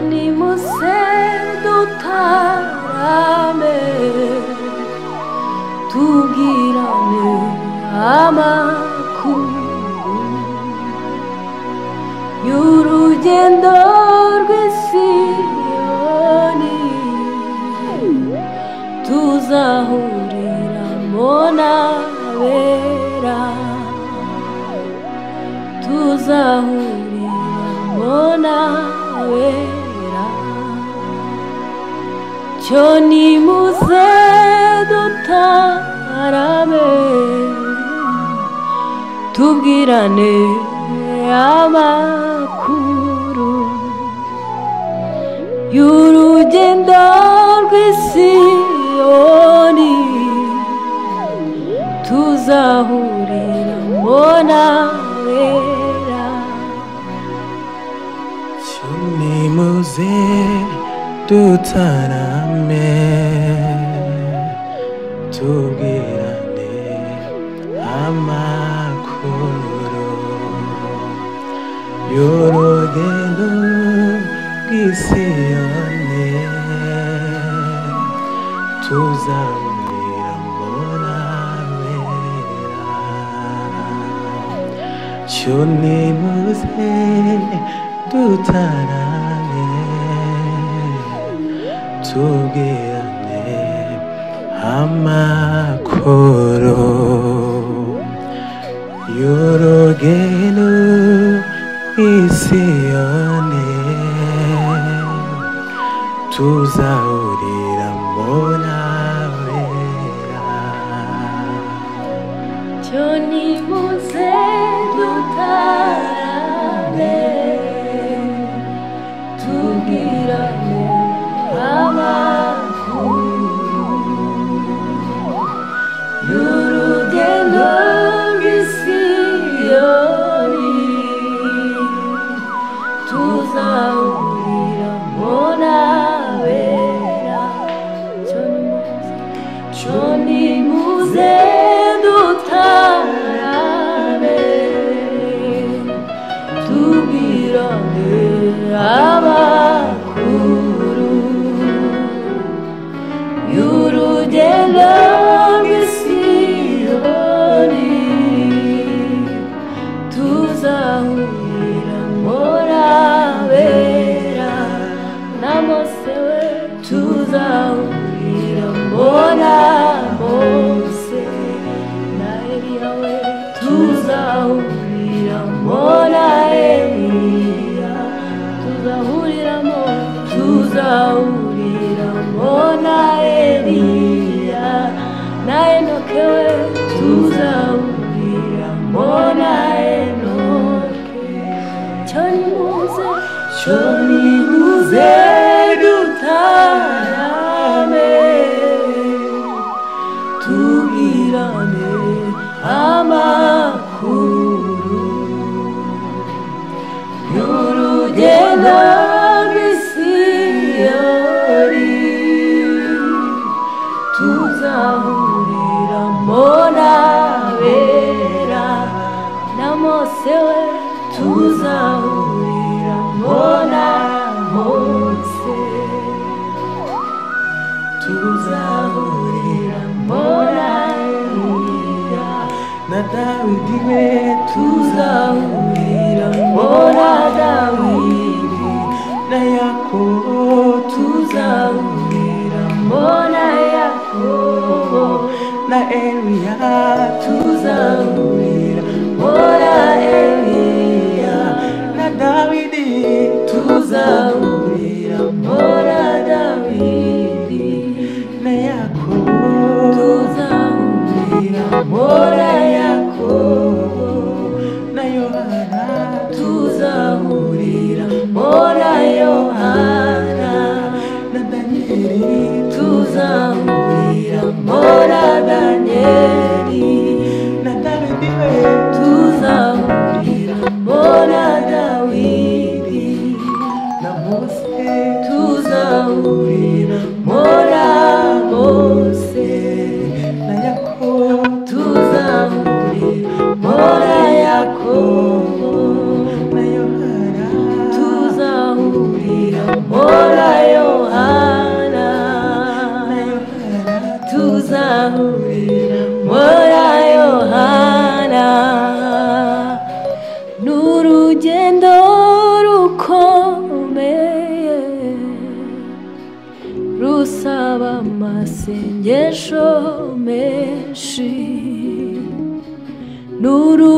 nimuze dutarame tubwirane amakuru y'urugendo rw'Isiyoni tuzahuriramo n'abera tuzahuriramo n'abera cyo nimuze dutarame tubwirane amakuru y'urugendo rw'Isiyoni tuzahuriramo n'abera cyo nimuze dutarame tubwirane amakuru y'urugendo rw'Isiyoni tuzahuriramo n'abera cyo nimuze dutarame tubwirane amakuru y'urugendo rw'Isiyoni tuzahuriramo n'abera cyo nimuze dutarame tubwirane amakuru y'urugendo rw'Isiyoni tuzahuriramo n'abera cyo nimuze dutarame tubwirane amakuru y'urugendo rw'Isiyoni tuzahuriramo n'abera na Mose we tuzahuriramo na Mose na Eliya we tuzahuriramo na Eliya tuzahuriramo na Eliya na Enoke we tuzahuriramo na Enoke cyo nimuze dutarame tubwirane amakuru y'urugendo rw'Isiyoni tuzahuriramo n'abera na Mose we tuzahuriramo na Mose tuzahuriramo na Eliya na Dawidi we tuzahuriramo na Dawidi na Yakobo tuzahuriramo na Yakobo na Eliya tuzahuriramo na Eliya na Dawidi tuzahuriramo na Dawidi na Yakobo tuzahuriramo na Yakobo na Yohana tuzahuriramo na Yohana na Danieli tuzahuriramo na Danieli na Dawidi we tuzahuriramo na Dawidi na Mose tuzahuriramo na Mose na Yakobo tuzahuriramo na Yakobo na Yohana tuzahuriramo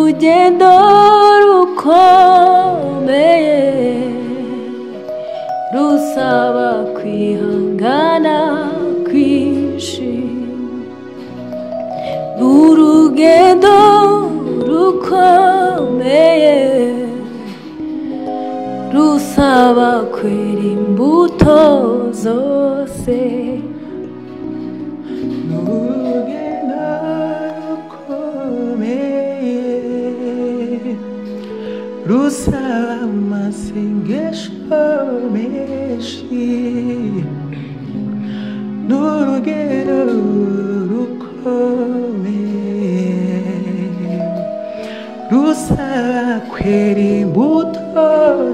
n'urugendo rukomeye rusaba kwihangana kwinshi, n'urugendo rukomeye rusaba kwera imbuto zose. n'urugendo rukomeye rusaba amasengesho menshi, n'urugendo rukomeye rusaba kwera imbuto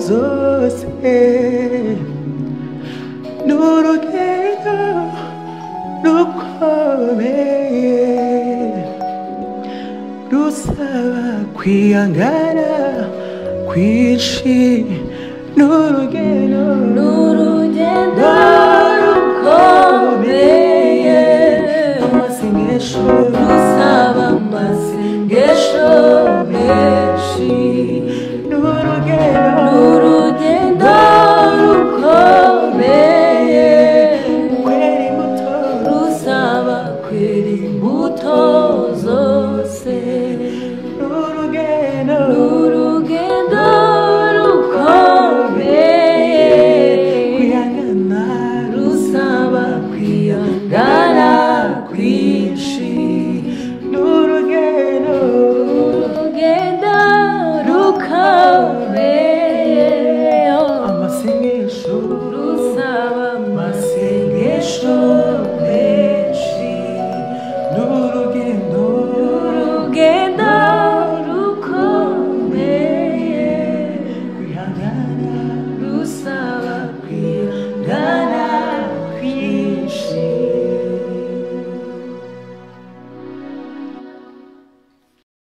zose, n'urugendo rukomeye rusaba kwihangana kwinshi, n'urugendo rukomeye amasengesho rusaba amasengesho menshi,